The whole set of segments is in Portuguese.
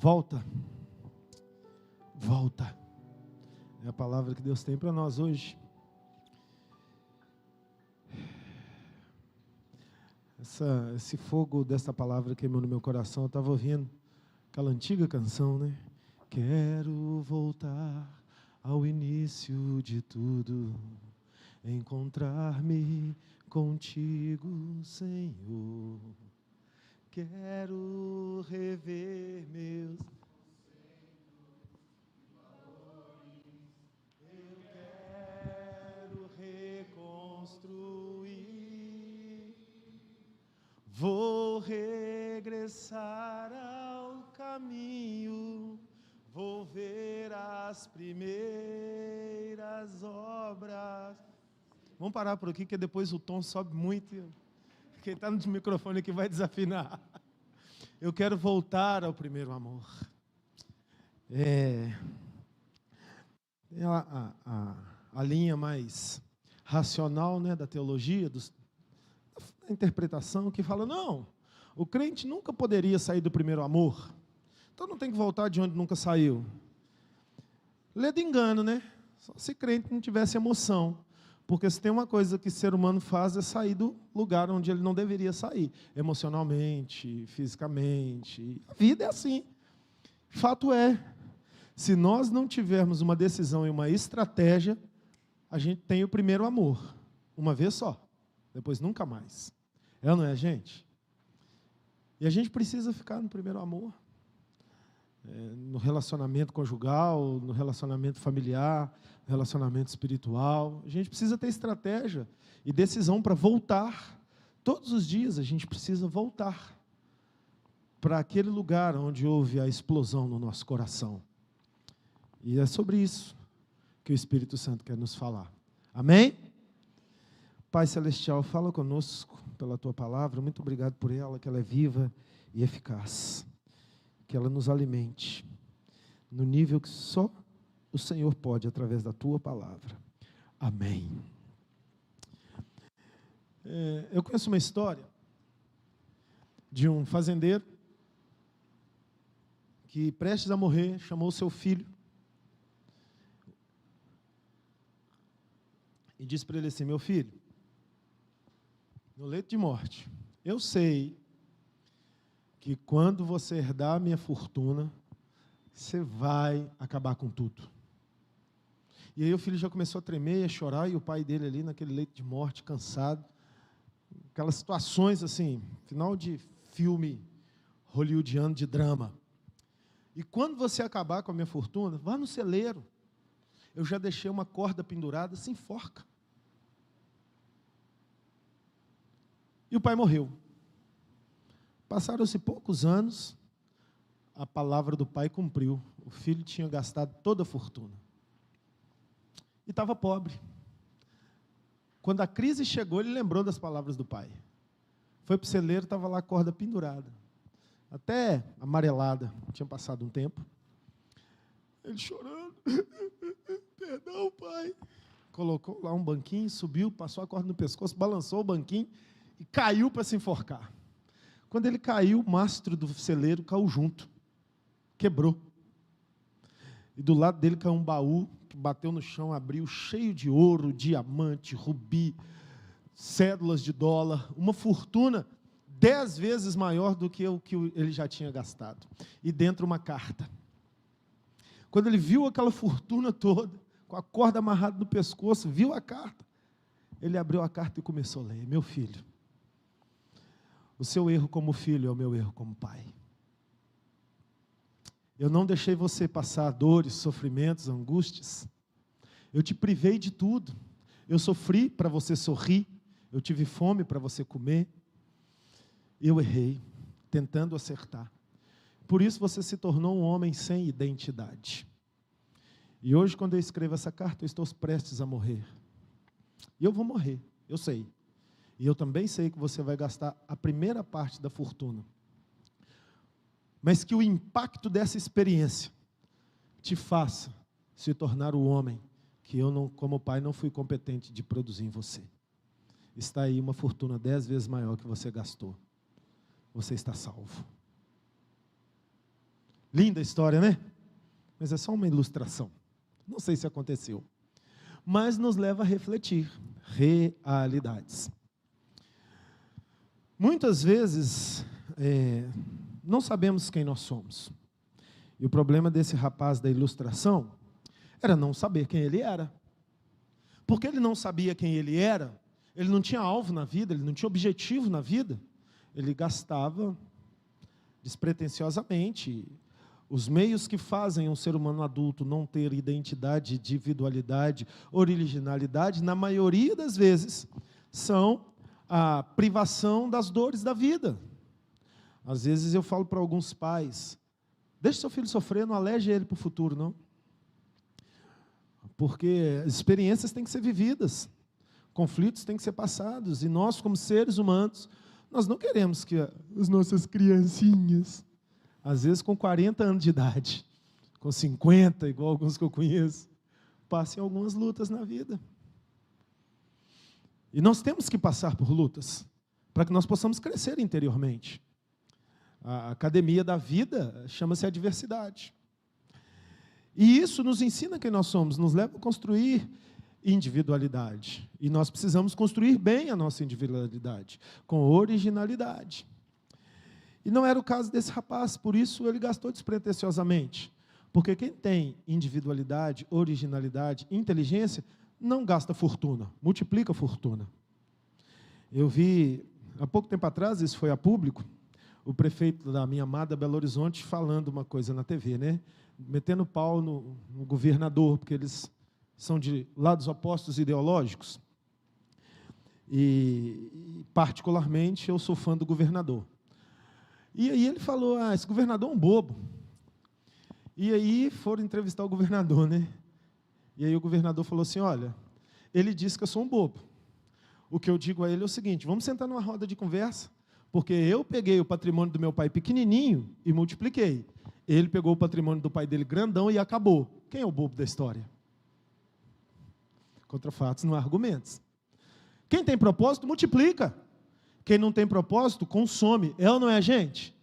Volta. Volta. É a palavra que Deus tem para nós hoje. Esse fogo dessa palavra queimou no meu coração. Eu estava ouvindo aquela antiga canção, né? Quero voltar ao início de tudo, encontrar-me contigo, Senhor. Quero rever meus eu quero reconstruir. Vou regressar ao caminho, vou ver as primeiras obras. Vamos parar por aqui, que depois o tom sobe muito. Quem está no microfone aqui vai desafinar. Eu quero voltar ao primeiro amor. A linha mais racional, né, da teologia, da interpretação, que fala, não, o crente nunca poderia sair do primeiro amor, então não tem que voltar de onde nunca saiu. Lê de engano, né? Só se crente não tivesse emoção, porque se tem uma coisa que o ser humano faz é sair do lugar onde ele não deveria sair, emocionalmente, fisicamente, a vida é assim. Fato é, se nós não tivermos uma decisão e uma estratégia, a gente tem o primeiro amor, uma vez só, depois nunca mais. É ou não é, gente? E a gente precisa ficar no primeiro amor, no relacionamento conjugal, no relacionamento familiar, no relacionamento espiritual. A gente precisa ter estratégia e decisão para voltar. Todos os dias a gente precisa voltar para aquele lugar onde houve a explosão no nosso coração. E é sobre isso que o Espírito Santo quer nos falar. Amém? Pai Celestial, fala conosco pela Tua palavra. Muito obrigado por ela, que ela é viva e eficaz. Que ela nos alimente no nível que só o Senhor pode, através da Tua palavra. Amém. Eu conheço uma história de um fazendeiro que, prestes a morrer, chamou seu filho e disse para ele assim: meu filho, no leito de morte, eu sei que quando você herdar a minha fortuna, você vai acabar com tudo. E aí o filho já começou a tremer, a chorar, e o pai dele ali naquele leito de morte, cansado, aquelas situações assim, final de filme hollywoodiano de drama. E quando você acabar com a minha fortuna, vá no celeiro, eu já deixei uma corda pendurada, se enforca. E o pai morreu. Passaram-se poucos anos, a palavra do pai cumpriu. O filho tinha gastado toda a fortuna. E estava pobre. Quando a crise chegou, ele lembrou das palavras do pai. Foi para o celeiro, estava lá a corda pendurada. Até amarelada, tinha passado um tempo. Ele chorando. Perdão, pai. Colocou lá um banquinho, subiu, passou a corda no pescoço, balançou o banquinho e caiu para se enforcar. Quando ele caiu, o mastro do celeiro caiu junto. Quebrou. E do lado dele caiu um baú que bateu no chão, abriu, cheio de ouro, diamante, rubi, cédulas de dólar, uma fortuna 10 vezes maior do que o que ele já tinha gastado. E dentro uma carta. Quando ele viu aquela fortuna toda, com a corda amarrada no pescoço, viu a carta, ele abriu a carta e começou a ler: meu filho, o seu erro como filho é o meu erro como pai. Eu não deixei você passar dores, sofrimentos, angústias. Eu te privei de tudo. Eu sofri para você sorrir. Eu tive fome para você comer. Eu errei, tentando acertar. Por isso você se tornou um homem sem identidade. E hoje, quando eu escrevo essa carta, eu estou prestes a morrer. E eu vou morrer, eu sei. E eu também sei que você vai gastar a primeira parte da fortuna. Mas que o impacto dessa experiência te faça se tornar o homem que eu, não, como pai, não fui competente de produzir em você. Está aí uma fortuna 10 vezes maior que você gastou. Você está salvo. Linda a história, né? Mas é só uma ilustração. Não sei se aconteceu. Mas nos leva a refletir realidades. Muitas vezes, não sabemos quem nós somos. E o problema desse rapaz da ilustração era não saber quem ele era. Porque ele não sabia quem ele era, ele não tinha alvo na vida, ele não tinha objetivo na vida, ele gastava despretensiosamente. Os meios que fazem um ser humano adulto não ter identidade, individualidade, originalidade, na maioria das vezes, são a privação das dores da vida. Às vezes eu falo para alguns pais, deixe seu filho sofrer, não aleje ele para o futuro, não. Porque experiências têm que ser vividas, conflitos têm que ser passados, e nós, como seres humanos, nós não queremos que as nossas criancinhas, às vezes com 40 anos de idade, com 50, igual alguns que eu conheço, passem algumas lutas na vida. E nós temos que passar por lutas, para que nós possamos crescer interiormente. A academia da vida chama-se adversidade. E isso nos ensina quem nós somos, nos leva a construir individualidade. E nós precisamos construir bem a nossa individualidade, com originalidade. E não era o caso desse rapaz, por isso ele gastou despretensiosamente. Porque quem tem individualidade, originalidade, inteligência, não gasta fortuna, multiplica fortuna. Eu vi, há pouco tempo atrás, isso foi a público, o prefeito da minha amada Belo Horizonte falando uma coisa na TV, né? Metendo pau no governador, porque eles são de lados opostos ideológicos. E, particularmente, eu sou fã do governador. E aí ele falou, esse governador é um bobo. E aí foram entrevistar o governador, né? E aí o governador falou assim, olha, ele disse que eu sou um bobo. O que eu digo a ele é o seguinte, vamos sentar numa roda de conversa, porque eu peguei o patrimônio do meu pai pequenininho e multipliquei. Ele pegou o patrimônio do pai dele grandão e acabou. Quem é o bobo da história? Contra fatos, não há argumentos. Quem tem propósito, multiplica. Quem não tem propósito, consome. É ou não é, gente?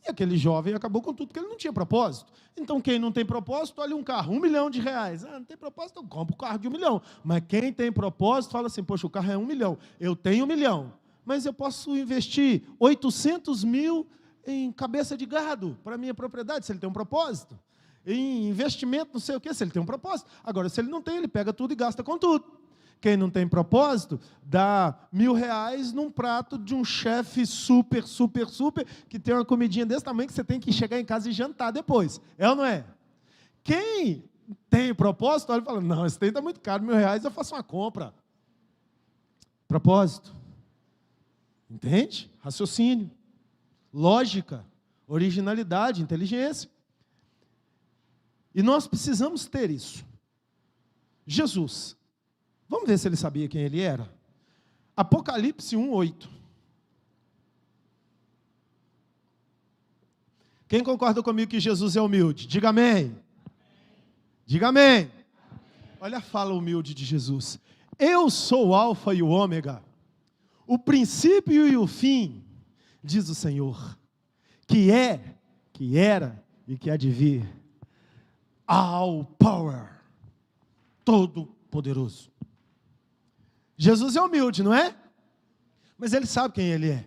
E aquele jovem acabou com tudo, porque ele não tinha propósito. Então, quem não tem propósito, olha um carro, R$1 milhão. Não tem propósito, eu compro um carro de R$1 milhão. Mas quem tem propósito, fala assim, poxa, o carro é R$1 milhão. Eu tenho R$1 milhão. Mas eu posso investir 800 mil em cabeça de gado para a minha propriedade, se ele tem um propósito. Em investimento, não sei o quê, se ele tem um propósito. Agora, se ele não tem, ele pega tudo e gasta com tudo. Quem não tem propósito, dá R$1.000 num prato de um chefe super, que tem uma comidinha desse tamanho que você tem que chegar em casa e jantar depois. É ou não é? Quem tem propósito, olha e fala, não, esse trem está muito caro, R$1.000, eu faço uma compra. Propósito. Entende? Raciocínio. Lógica. Originalidade, inteligência. E nós precisamos ter isso. Jesus. Vamos ver se ele sabia quem ele era? Apocalipse 1:8. Quem concorda comigo que Jesus é humilde? Diga amém. Diga amém. Olha a fala humilde de Jesus. Eu sou o alfa e o ômega, o princípio e o fim, diz o Senhor, que é, que era e que há de vir. All power, todo poderoso. Jesus é humilde, não é? Mas ele sabe quem ele é.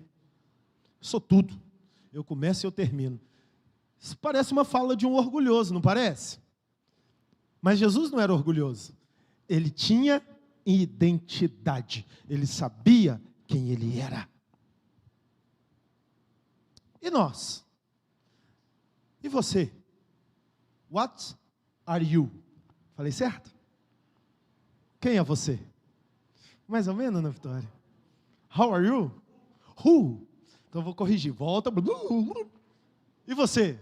Sou tudo. Eu começo e eu termino. Isso parece uma fala de um orgulhoso, não parece? Mas Jesus não era orgulhoso. Ele tinha identidade. Ele sabia quem ele era. E nós? E você? What are you? Falei certo? Quem é você? Mais ou menos, Ana Vitória? How are you? Who? Então eu vou corrigir. Volta. E você?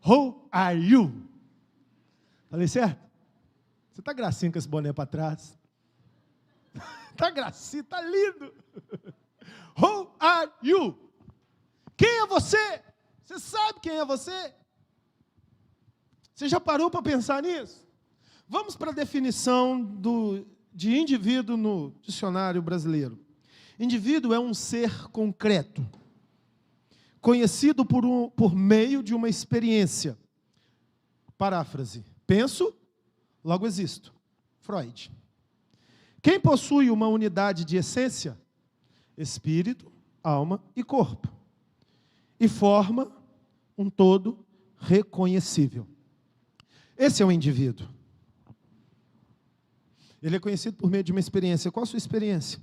Who are you? Falei certo? Você está gracinha com esse boné para trás? Está gracinha, está lindo. Who are you? Quem é você? Você sabe quem é você? Você já parou para pensar nisso? Vamos para a definição de indivíduo no dicionário brasileiro. Indivíduo é um ser concreto, conhecido por meio de uma experiência. Paráfrase: penso, logo existo. Freud. Quem possui uma unidade de essência? Espírito, alma e corpo. E forma um todo reconhecível. Esse é o indivíduo. Ele é conhecido por meio de uma experiência. Qual a sua experiência?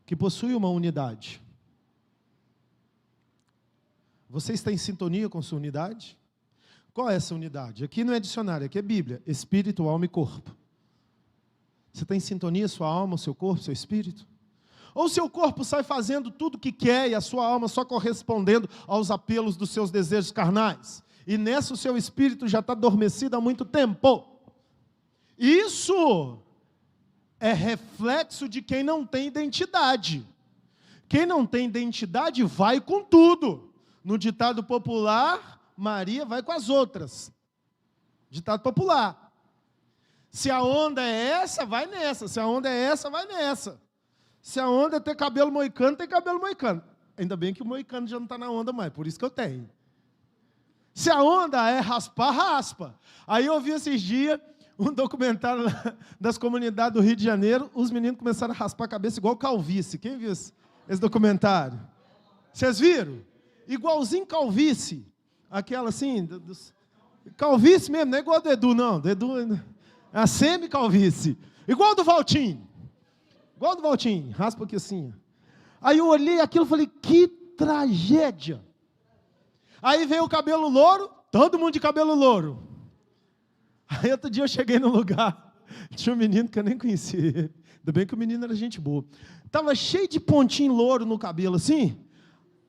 Que possui uma unidade. Você está em sintonia com sua unidade? Qual é essa unidade? Aqui não é dicionário, aqui é Bíblia. Espírito, alma e corpo. Você está em sintonia, sua alma, seu corpo, seu espírito? Ou seu corpo sai fazendo tudo o que quer e a sua alma só correspondendo aos apelos dos seus desejos carnais? E nessa o seu espírito já está adormecido há muito tempo. Isso é reflexo de quem não tem identidade. Quem não tem identidade vai com tudo. No ditado popular, Maria vai com as outras. Ditado popular. Se a onda é essa, vai nessa. Se a onda é essa, vai nessa. Se a onda é ter cabelo moicano, tem cabelo moicano. Ainda bem que o moicano já não está na onda mais, por isso que eu tenho. Se a onda é raspar, raspa. Aí eu vi esses dias um documentário das comunidades do Rio de Janeiro, os meninos começaram a raspar a cabeça igual calvície. Quem viu esse documentário? Vocês viram? Igualzinho calvície. Aquela assim, calvície mesmo, não é igual do Edu, não. Do Edu é a semi-calvície. Igual do Valtinho. Igual do Valtinho. Raspa aqui assim. Aí eu olhei aquilo e falei, que tragédia. Aí veio o cabelo louro, todo mundo de cabelo louro. Aí outro dia eu cheguei num lugar, tinha um menino que eu nem conhecia. Ainda bem que o menino era gente boa. Estava cheio de pontinho louro no cabelo assim,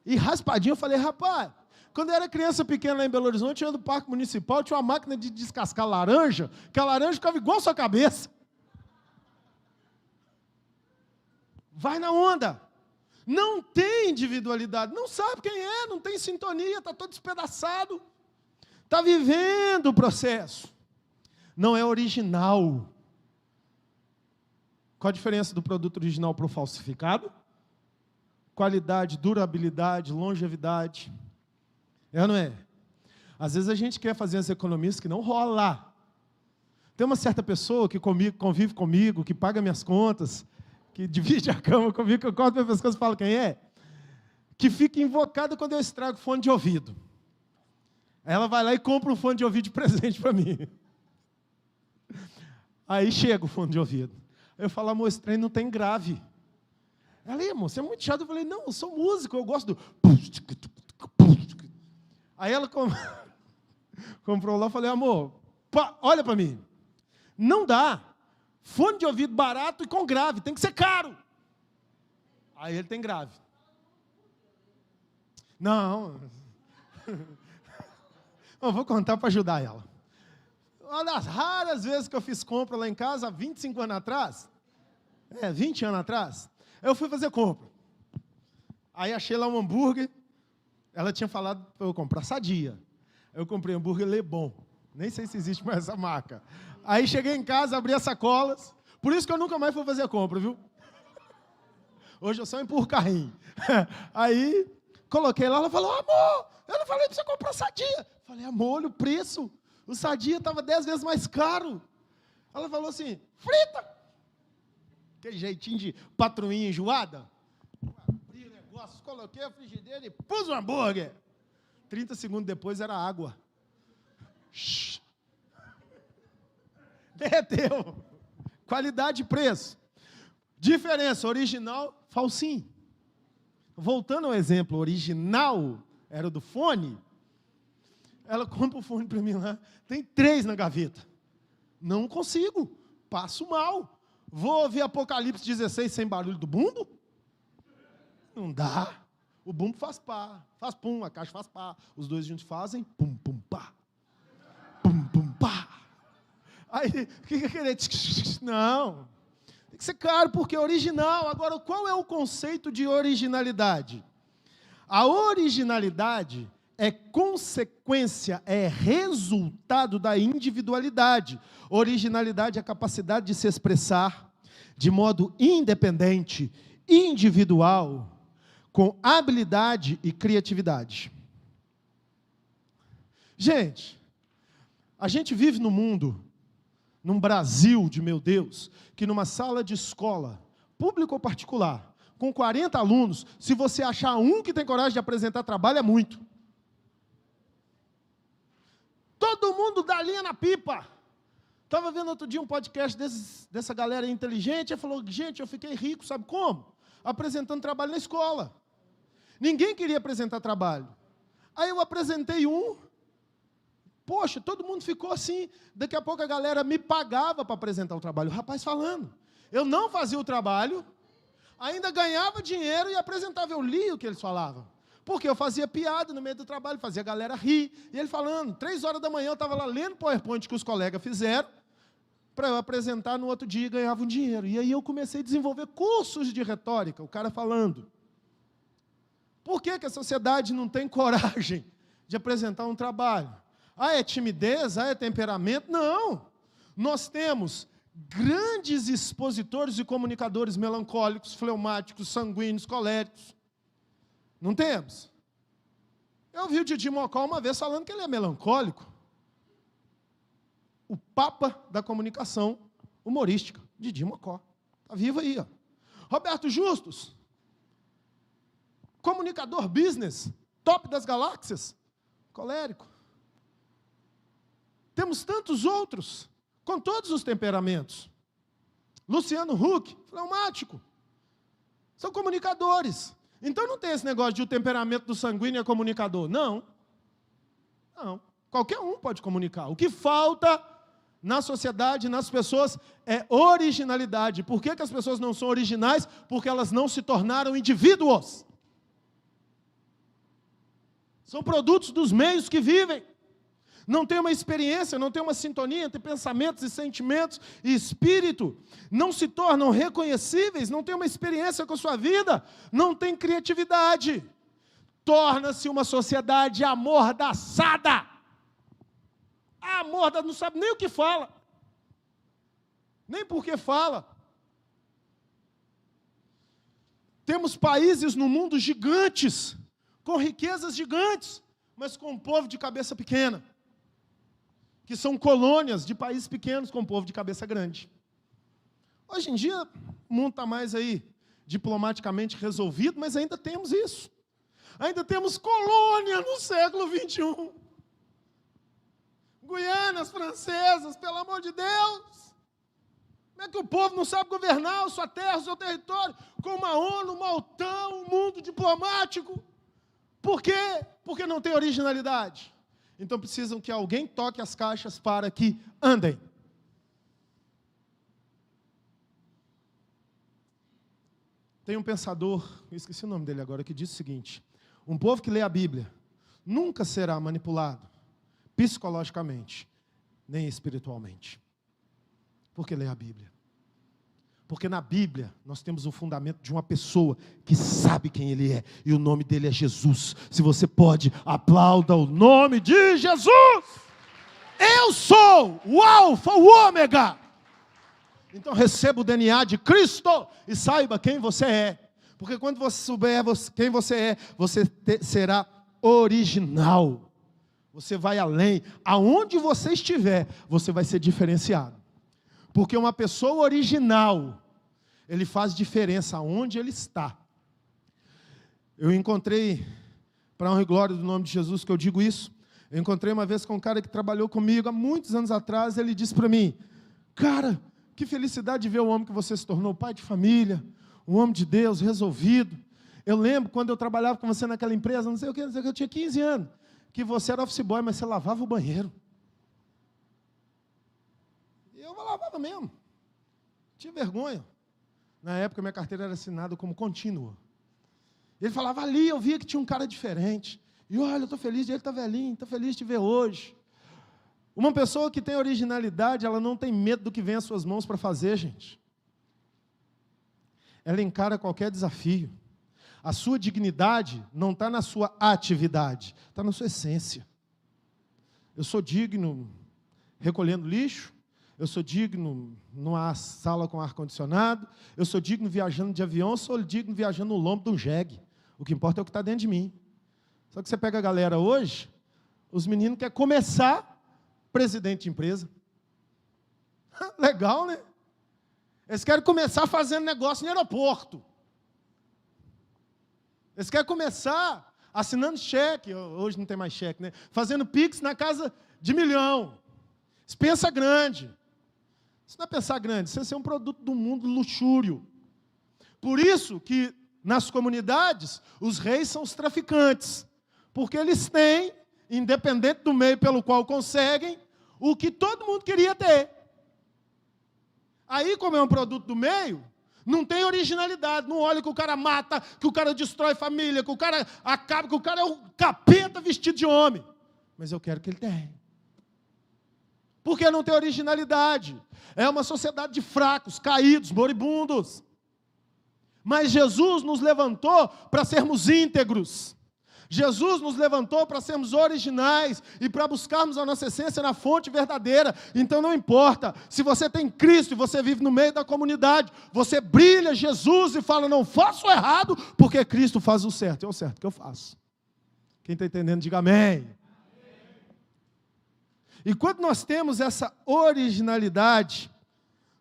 e raspadinho. Eu falei, rapaz, quando eu era criança pequena lá em Belo Horizonte, eu ia no Parque Municipal, tinha uma máquina de descascar laranja, que a laranja ficava igual a sua cabeça. Vai na onda. Não tem individualidade, não sabe quem é, não tem sintonia, está todo despedaçado. Está vivendo o processo. Não é original. Qual a diferença do produto original para o falsificado? Qualidade, durabilidade, longevidade. É ou não é? Às vezes a gente quer fazer as economias que não rola. Tem uma certa pessoa que convive comigo, que paga minhas contas, que divide a cama comigo, que eu corto minhas coisas e falo quem é, que fica invocada quando eu estrago fone de ouvido. Aí ela vai lá e compra um fone de ouvido de presente para mim. Aí chega o fone de ouvido. Eu falo, amor, esse trem não tem grave. Ela, amor, você é muito chato. Eu falei, não, eu sou músico, eu gosto do... Aí ela comprou lá, eu falei, amor, olha para mim. Não dá. Fone de ouvido barato e com grave, tem que ser caro. Aí ele tem grave. Não. Eu vou contar para ajudar ela. Uma das raras vezes que eu fiz compra lá em casa, há 25 anos atrás, 20 anos atrás, eu fui fazer compra. Aí achei lá um hambúrguer, ela tinha falado para eu comprar Sadia. Eu comprei hambúrguer Le Bon, nem sei se existe mais essa marca. Aí cheguei em casa, abri as sacolas, por isso que eu nunca mais fui fazer compra, viu? Hoje eu só empurro carrinho. Aí, coloquei lá, ela falou, amor, eu não falei para você comprar Sadia. Falei, amor, olha o preço. O Sadia estava 10 vezes mais caro. Ela falou assim, frita. Aquele jeitinho de patroinha enjoada. Abri o negócio, coloquei a frigideira e pus o hambúrguer. 30 segundos depois era água. Shhh. Derreteu. Qualidade e preço. Diferença, original, falsinho. Voltando ao exemplo, original era o do fone. Ela compra o fone para mim lá, tem 3 na gaveta. Não consigo, passo mal. Vou ouvir Apocalipse 16 sem barulho do bumbo? Não dá. O bumbo faz pá, faz pum, a caixa faz pá. Os dois juntos fazem pum, pum, pá. Pum, pum, pá. Aí, o que é querer? Não. Tem que ser caro porque é original. Agora, qual é o conceito de originalidade? A originalidade é consequência, é resultado da individualidade. Originalidade é a capacidade de se expressar de modo independente, individual, com habilidade e criatividade. Gente, a gente vive no mundo, num Brasil de meu Deus, que numa sala de escola, pública ou particular, com 40 alunos, se você achar um que tem coragem de apresentar trabalho, é muito. Todo mundo dá linha na pipa. Estava vendo outro dia um podcast dessa galera inteligente, e falou, gente, eu fiquei rico, sabe como? Apresentando trabalho na escola. Ninguém queria apresentar trabalho. Aí eu apresentei um, poxa, todo mundo ficou assim, daqui a pouco a galera me pagava para apresentar o trabalho. O rapaz falando, eu não fazia o trabalho, ainda ganhava dinheiro e apresentava, eu li o que eles falavam. Porque eu fazia piada no meio do trabalho, fazia a galera rir. E ele falando, 3 horas da manhã eu estava lá lendo o PowerPoint que os colegas fizeram, para eu apresentar no outro dia e ganhava um dinheiro. E aí eu comecei a desenvolver cursos de retórica, o cara falando. Por que a sociedade não tem coragem de apresentar um trabalho? Ah, é timidez? Ah, é temperamento? Não! Nós temos grandes expositores e comunicadores melancólicos, fleumáticos, sanguíneos, coléricos. Não temos? Eu vi o Didi Mocó uma vez falando que ele é melancólico. O papa da comunicação humorística, Didi Mocó. Está vivo aí, ó. Roberto Justus, comunicador business, top das galáxias, colérico. Temos tantos outros, com todos os temperamentos. Luciano Huck, fleumático. São comunicadores. Então não tem esse negócio de o temperamento do sanguíneo é comunicador. Não. Não. Qualquer um pode comunicar. O que falta na sociedade, nas pessoas, é originalidade. Por que as pessoas não são originais? Porque elas não se tornaram indivíduos. São produtos dos meios que vivem. Não tem uma experiência, não tem uma sintonia entre pensamentos e sentimentos e espírito. Não se tornam reconhecíveis, não tem uma experiência com a sua vida, não tem criatividade. Torna-se uma sociedade amordaçada. Não sabe nem o que fala. Nem por que fala. Temos países no mundo gigantes, com riquezas gigantes, mas com um povo de cabeça pequena. Que são colônias de países pequenos com povo de cabeça grande. Hoje em dia, o mundo está mais aí diplomaticamente resolvido, mas ainda temos isso. Ainda temos colônia no século XXI. Guianas francesas, pelo amor de Deus. Como é que o povo não sabe governar a sua terra, o seu território, com uma ONU, uma OTAN, um mundo diplomático? Por quê? Porque não tem originalidade. Então precisam que alguém toque as caixas para que andem. Tem um pensador, eu esqueci o nome dele agora, que diz o seguinte: um povo que lê a Bíblia nunca será manipulado psicologicamente, nem espiritualmente. Por que lê a Bíblia? Porque na Bíblia nós temos o fundamento de uma pessoa que sabe quem ele é, e o nome dele é Jesus. Se você pode, aplauda o nome de Jesus. Eu sou o Alfa, o Ômega. Então receba o DNA de Cristo e saiba quem você é. Porque quando você souber quem você é, você será original. Você vai além. Aonde você estiver, você vai ser diferenciado. Porque uma pessoa original, ele faz diferença aonde ele está. Eu encontrei, para a honra e glória do nome de Jesus que eu digo isso, eu encontrei uma vez com um cara que trabalhou comigo há muitos anos atrás, ele disse para mim: cara, que felicidade de ver o homem que você se tornou, pai de família, um homem de Deus, resolvido. Eu lembro quando eu trabalhava com você naquela empresa, não sei o que, eu tinha 15 anos, que você era office boy, mas você lavava o banheiro. Eu lavava mesmo. Tinha vergonha. Na época, minha carteira era assinada como contínua. Ele falava ali, eu via que tinha um cara diferente. E olha, eu estou feliz de ele estar velhinho, estou feliz de te ver hoje. Uma pessoa que tem originalidade, ela não tem medo do que vem às suas mãos para fazer, gente. Ela encara qualquer desafio. A sua dignidade não está na sua atividade, está na sua essência. Eu sou digno recolhendo lixo, eu sou digno numa sala com ar-condicionado, eu sou digno viajando de avião, eu sou digno viajando no lombo de um jegue. O que importa é o que está dentro de mim. Só que você pega a galera hoje, os meninos querem começar presidente de empresa. Legal, né? Eles querem começar fazendo negócio no aeroporto. Eles querem começar assinando cheque, hoje não tem mais cheque, né? Fazendo Pix na casa de 1 milhão. Isso pensa grande. Isso não é pensar grande, isso é um produto do mundo luxúrio. Por isso que nas comunidades, os reis são os traficantes. Porque eles têm, independente do meio pelo qual conseguem, o que todo mundo queria ter. Aí, como é um produto do meio, não tem originalidade. Não olha que o cara mata, que o cara destrói família, que o cara acaba, que o cara é um capeta vestido de homem. Mas eu quero que ele tenha. Porque não tem originalidade. É uma sociedade de fracos, caídos, moribundos. Mas Jesus nos levantou para sermos íntegros. Jesus nos levantou para sermos originais e para buscarmos a nossa essência na fonte verdadeira. Então não importa, se você tem Cristo e você vive no meio da comunidade, você brilha Jesus e fala, não faço errado, porque Cristo faz o certo. É o certo que eu faço. Quem está entendendo, diga amém. E quando nós temos essa originalidade,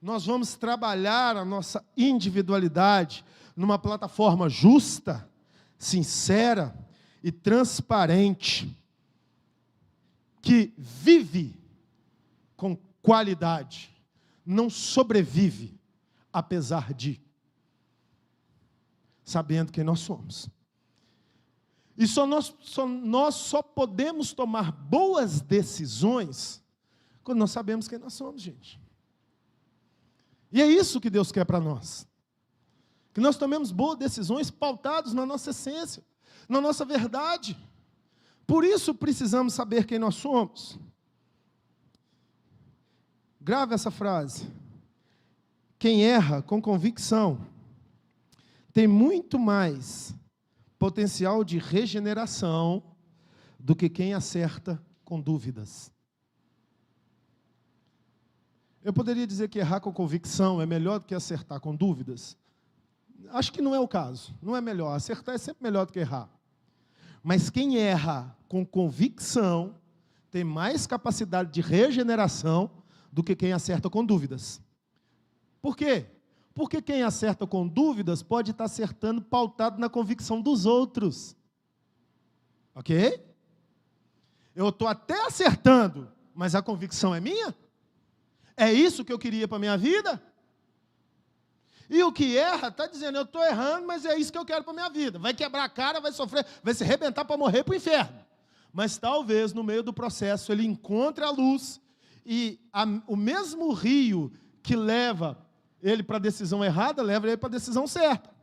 nós vamos trabalhar a nossa individualidade numa plataforma justa, sincera e transparente, que vive com qualidade, não sobrevive, apesar de, sabendo quem nós somos. E nós só podemos tomar boas decisões quando nós sabemos quem nós somos, gente. E é isso que Deus quer para nós. Que nós tomemos boas decisões pautadas na nossa essência, na nossa verdade. Por isso precisamos saber quem nós somos. Grave essa frase. Quem erra com convicção tem muito mais potencial de regeneração do que quem acerta com dúvidas. Eu poderia dizer que errar com convicção é melhor do que acertar com dúvidas? Acho que não é o caso. Não é melhor. Acertar é sempre melhor do que errar. Mas quem erra com convicção tem mais capacidade de regeneração do que quem acerta com dúvidas. Por quê? Porque quem acerta com dúvidas pode estar acertando pautado na convicção dos outros. Ok? Eu estou até acertando, mas a convicção é minha? É isso que eu queria para a minha vida? E o que erra está dizendo, eu estou errando, mas é isso que eu quero para a minha vida. Vai quebrar a cara, vai sofrer, vai se arrebentar para morrer para o inferno. Mas talvez no meio do processo ele encontre a luz e o mesmo rio que leva ele para a decisão errada, leva ele para a decisão certa.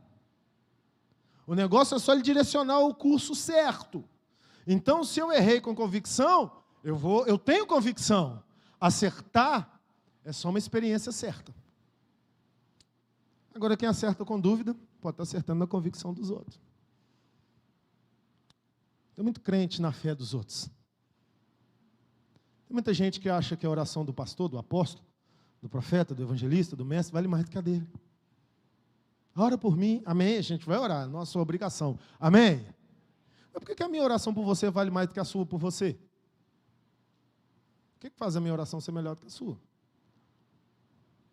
O negócio é só ele direcionar o curso certo. Então, se eu errei com convicção, eu tenho convicção. Acertar é só uma experiência certa. Agora, quem acerta com dúvida, pode estar acertando na convicção dos outros. Tem muito crente na fé dos outros. Tem muita gente que acha que a oração do pastor, do apóstolo, do profeta, do evangelista, do mestre, vale mais do que a dele. Ora por mim, amém, a gente vai orar, nossa obrigação, amém. Mas por que a minha oração por você vale mais do que a sua por você? O que faz a minha oração ser melhor do que a sua?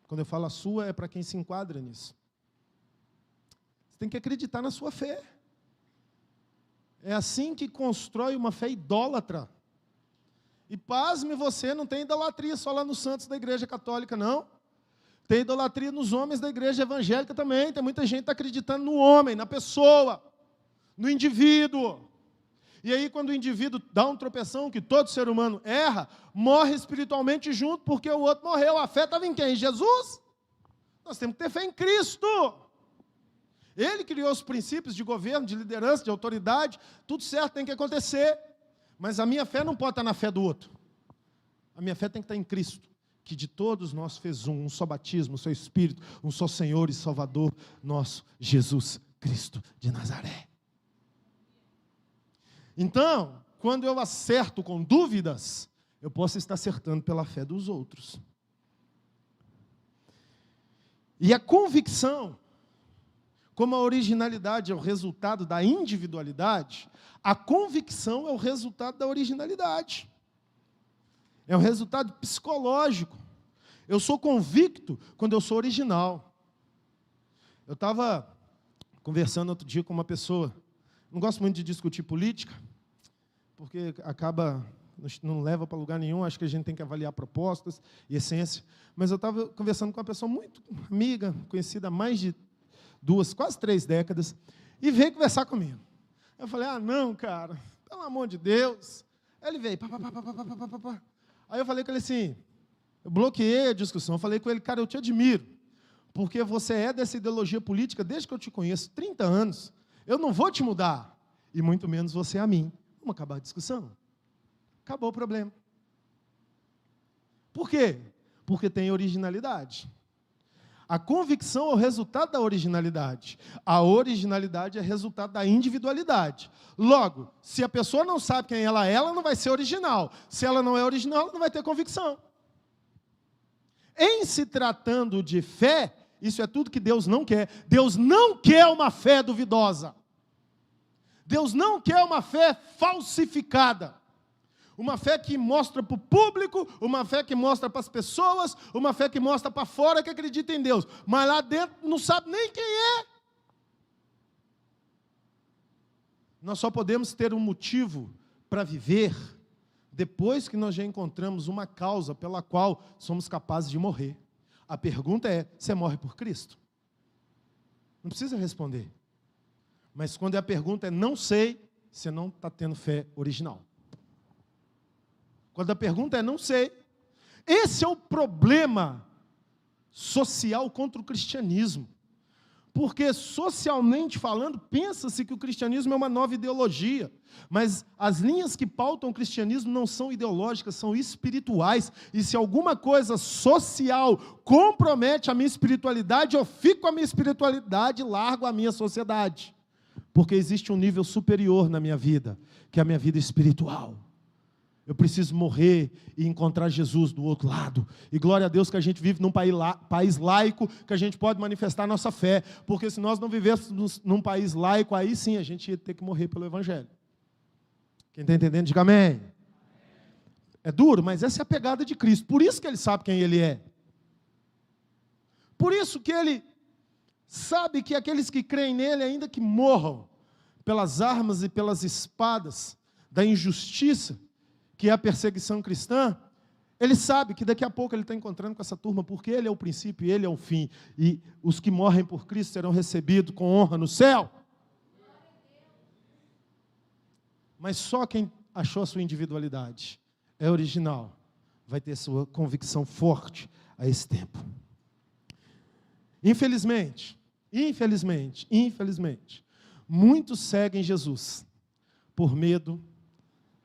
Quando eu falo a sua, é para quem se enquadra nisso. Você tem que acreditar na sua fé. É assim que constrói uma fé idólatra. E pasme você, não tem idolatria só lá nos santos da igreja católica, não. Tem idolatria nos homens da igreja evangélica também. Tem muita gente que está acreditando no homem, na pessoa, no indivíduo. E aí, quando o indivíduo dá um tropeção, que todo ser humano erra, morre espiritualmente junto, porque o outro morreu. A fé estava em quem? Em Jesus? Nós temos que ter fé em Cristo. Ele criou os princípios de governo, de liderança, de autoridade. Tudo certo tem que acontecer. Mas a minha fé não pode estar na fé do outro. A minha fé tem que estar em Cristo, que de todos nós fez um só batismo, um só Espírito, um só Senhor e Salvador, nosso Jesus Cristo de Nazaré. Então, quando eu acerto com dúvidas, eu posso estar acertando pela fé dos outros. E a convicção como a originalidade é o resultado da individualidade, a convicção é o resultado da originalidade. É o resultado psicológico. Eu sou convicto quando eu sou original. Eu estava conversando outro dia com uma pessoa, não gosto muito de discutir política, porque acaba, não leva para lugar nenhum, acho que a gente tem que avaliar propostas e essência, mas eu estava conversando com uma pessoa muito amiga, conhecida há mais de 2, quase 3 décadas, e veio conversar comigo. Eu falei, não, cara, pelo amor de Deus. Aí ele veio, pá. Aí eu falei com ele assim, eu bloqueei a discussão, eu falei com ele, cara, eu te admiro, porque você é dessa ideologia política desde que eu te conheço, 30 anos, eu não vou te mudar, e muito menos você a mim. Vamos acabar a discussão. Acabou o problema. Por quê? Porque tem originalidade. A convicção é o resultado da originalidade. A originalidade é resultado da individualidade. Logo, se a pessoa não sabe quem ela é, ela não vai ser original. Se ela não é original, ela não vai ter convicção. Em se tratando de fé, isso é tudo que Deus não quer. Deus não quer uma fé duvidosa. Deus não quer uma fé falsificada. Uma fé que mostra para o público, uma fé que mostra para as pessoas, uma fé que mostra para fora que acredita em Deus. Mas lá dentro não sabe nem quem é. Nós só podemos ter um motivo para viver depois que nós já encontramos uma causa pela qual somos capazes de morrer. A pergunta é, você morre por Cristo? Não precisa responder. Mas quando a pergunta é não sei, você não está tendo fé original. Quando a pergunta é não sei, esse é o problema social contra o cristianismo. Porque socialmente falando, pensa-se que o cristianismo é uma nova ideologia. Mas as linhas que pautam o cristianismo não são ideológicas, são espirituais. E se alguma coisa social compromete a minha espiritualidade, eu fico com a minha espiritualidade e largo a minha sociedade. Porque existe um nível superior na minha vida, que é a minha vida espiritual. Eu preciso morrer e encontrar Jesus do outro lado. E glória a Deus que a gente vive num país laico, que a gente pode manifestar a nossa fé. Porque se nós não vivêssemos num país laico, aí sim a gente ia ter que morrer pelo Evangelho. Quem está entendendo, diga amém. É duro, mas essa é a pegada de Cristo. Por isso que Ele sabe quem Ele é. Por isso que Ele sabe que aqueles que creem nele, ainda que morram pelas armas e pelas espadas da injustiça, que é a perseguição cristã, ele sabe que daqui a pouco ele está encontrando com essa turma, porque ele é o princípio e ele é o fim. E os que morrem por Cristo serão recebidos com honra no céu. Mas só quem achou a sua individualidade, é original, vai ter sua convicção forte a esse tempo. Infelizmente, muitos seguem Jesus por medo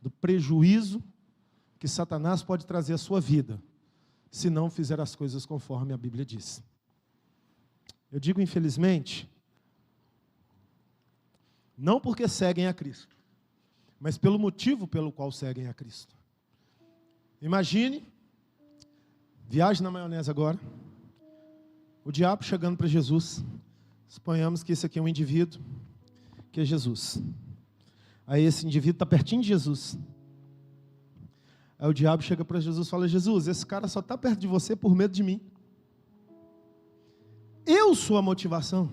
do prejuízo que Satanás pode trazer à sua vida, se não fizer as coisas conforme a Bíblia diz. Eu digo infelizmente, não porque seguem a Cristo, mas pelo motivo pelo qual seguem a Cristo. Imagine, viagem na maionese agora, o diabo chegando para Jesus, suponhamos que esse aqui é um indivíduo, que é Jesus. Aí esse indivíduo está pertinho de Jesus. Aí o diabo chega para Jesus e fala, Jesus, esse cara só está perto de você por medo de mim. Eu sou a motivação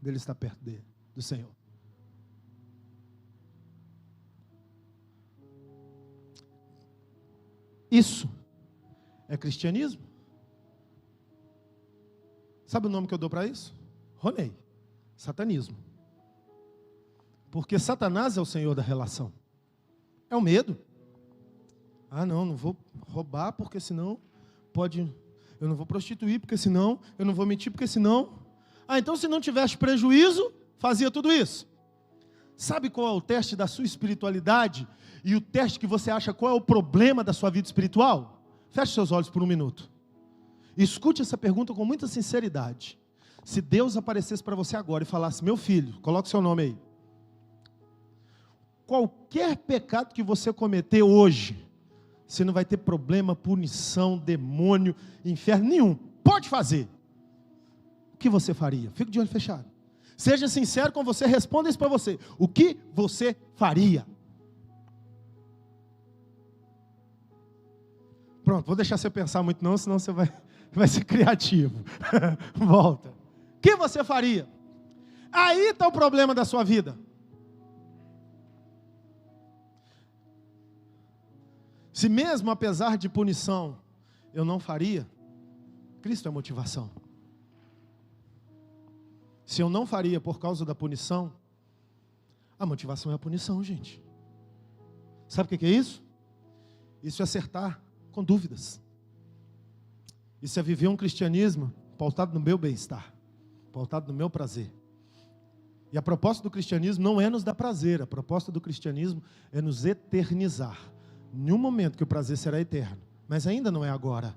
dele estar perto dele, do Senhor. Isso é cristianismo? Sabe o nome que eu dou para isso? Ronei. Satanismo. Porque Satanás é o senhor da relação. É o medo. Não vou roubar, porque senão pode... Eu não vou prostituir, porque senão... Eu não vou mentir, porque senão... Então se não tivesse prejuízo, fazia tudo isso. Sabe qual é o teste da sua espiritualidade? E o teste que você acha qual é o problema da sua vida espiritual? Feche seus olhos por um minuto. Escute essa pergunta com muita sinceridade. Se Deus aparecesse para você agora e falasse, meu filho, coloque seu nome aí. Qualquer pecado que você cometer hoje, você não vai ter problema, punição, demônio, inferno nenhum. Pode fazer. O que você faria? Fica de olho fechado. Seja sincero com você, responda isso para você. O que você faria? Pronto, vou deixar você pensar muito não, senão você vai ser criativo. Volta. O que você faria? Aí está o problema da sua vida. Se mesmo apesar de punição, eu não faria, Cristo é motivação. Se eu não faria por causa da punição, a motivação é a punição, gente. Sabe o que é isso? Isso é acertar com dúvidas. Isso é viver um cristianismo pautado no meu bem-estar, pautado no meu prazer. E a proposta do cristianismo não é nos dar prazer, a proposta do cristianismo é nos eternizar. Em um momento que o prazer será eterno, mas ainda não é agora.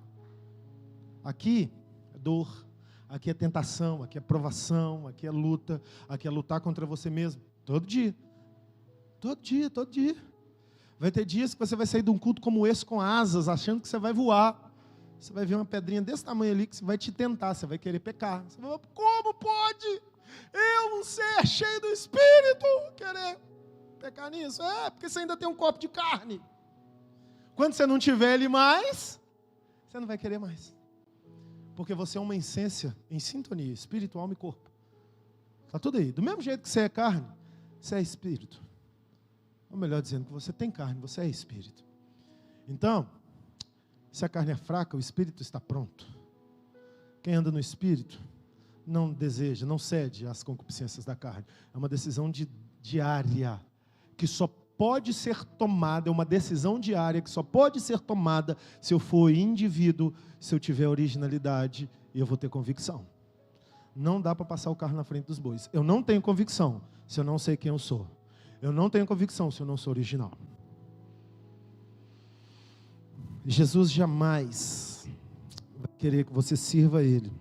Aqui é dor, aqui é tentação, aqui é provação, aqui é luta, aqui é lutar contra você mesmo, todo dia. Todo dia, todo dia. Vai ter dias que você vai sair de um culto como esse com asas, achando que você vai voar. Você vai ver uma pedrinha desse tamanho ali que vai te tentar, você vai querer pecar. Você vai falar, como pode eu, um ser cheio do Espírito, querer pecar nisso? É, porque você ainda tem um copo de carne. Quando você não tiver ele mais, você não vai querer mais. Porque você é uma essência em sintonia, espírito, alma e corpo. Está tudo aí. Do mesmo jeito que você é carne, você é espírito. Ou melhor dizendo, que você tem carne, você é espírito. Então, se a carne é fraca, o espírito está pronto. Quem anda no espírito não deseja, não cede às concupiscências da carne. É uma decisão diária, que só pode ser tomada, é uma decisão diária que só pode ser tomada se eu for indivíduo, se eu tiver originalidade e eu vou ter convicção. Não dá para passar o carro na frente dos bois. Eu não tenho convicção se eu não sei quem eu sou. Eu não tenho convicção se eu não sou original. Jesus jamais vai querer que você sirva a Ele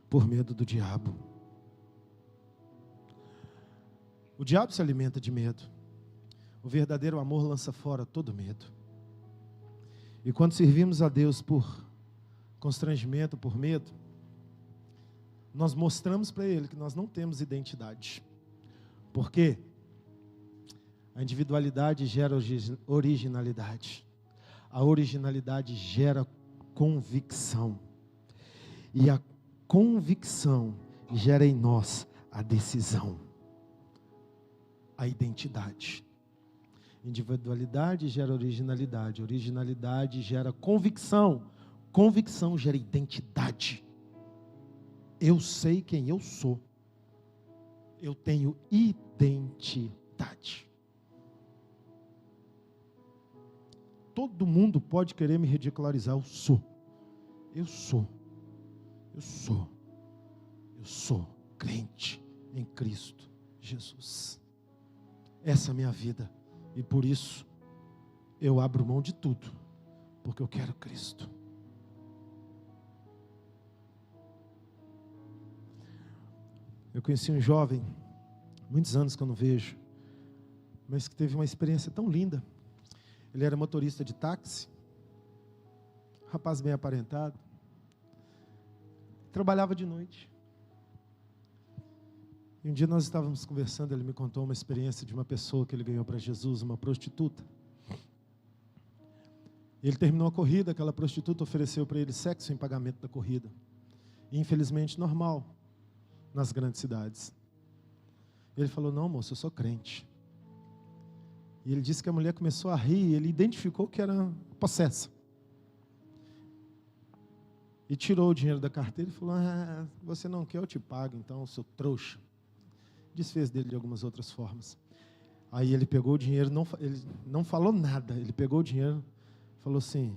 por medo do diabo. O diabo se alimenta de medo. O verdadeiro amor lança fora todo medo. E quando servimos a Deus por constrangimento, por medo, nós mostramos para Ele que nós não temos identidade. Por quê? A individualidade gera originalidade. A originalidade gera convicção. E a convicção gera em nós a decisão, a identidade. Individualidade gera originalidade. Originalidade gera convicção. Convicção gera identidade. Eu sei quem eu sou. Eu tenho identidade. Todo mundo pode querer me ridicularizar. Eu sou. Eu sou. Eu sou. Eu sou crente em Cristo Jesus. Essa é a minha vida. E por isso, eu abro mão de tudo, porque eu quero Cristo. Eu conheci um jovem, muitos anos que eu não vejo, mas que teve uma experiência tão linda. Ele era motorista de táxi, rapaz bem aparentado, trabalhava de noite. E um dia nós estávamos conversando, ele me contou uma experiência de uma pessoa que ele ganhou para Jesus, uma prostituta. Ele terminou a corrida, aquela prostituta ofereceu para ele sexo em pagamento da corrida. E, infelizmente, normal nas grandes cidades. Ele falou, não, moço, eu sou crente. E ele disse que a mulher começou a rir, ele identificou que era possessa. E tirou o dinheiro da carteira e falou, você não quer, eu te pago, então, seu trouxa. Desfez dele de algumas outras formas. Aí ele pegou o dinheiro, ele não falou nada, ele pegou o dinheiro, falou assim,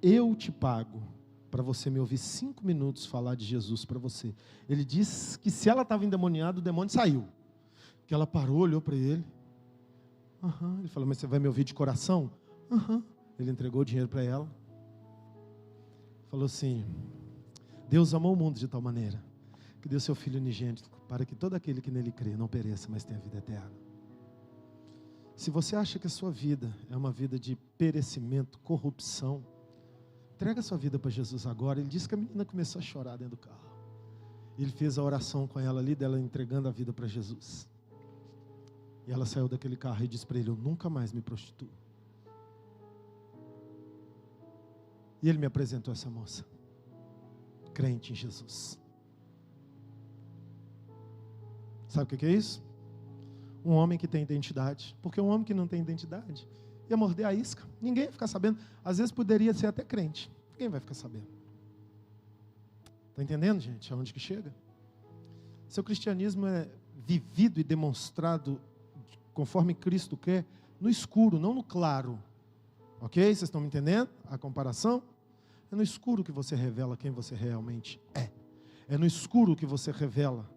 eu te pago para você me ouvir 5 minutos falar de Jesus para você. Ele disse que se ela estava endemoniada, o demônio saiu. Que ela parou, olhou para ele. Ele falou, mas você vai me ouvir de coração? Ele entregou o dinheiro para ela. Falou assim, Deus amou o mundo de tal maneira que deu seu Filho unigênito para que todo aquele que nele crê não pereça, mas tenha vida eterna. Se você acha que a sua vida é uma vida de perecimento, corrupção, entrega a sua vida para Jesus agora. Ele disse que a menina começou a chorar dentro do carro. Ele fez a oração com ela ali, dela entregando a vida para Jesus. E ela saiu daquele carro e disse para ele: eu nunca mais me prostituo. E ele me apresentou essa moça, crente em Jesus. Sabe o que é isso? Um homem que tem identidade. Porque um homem que não tem identidade ia morder a isca. Ninguém ia ficar sabendo. Às vezes poderia ser até crente. Ninguém vai ficar sabendo. Está entendendo, gente? Aonde que chega? Seu cristianismo é vivido e demonstrado conforme Cristo quer, no escuro, não no claro. Ok? Vocês estão me entendendo a comparação? É no escuro que você revela quem você realmente é. É no escuro que você revela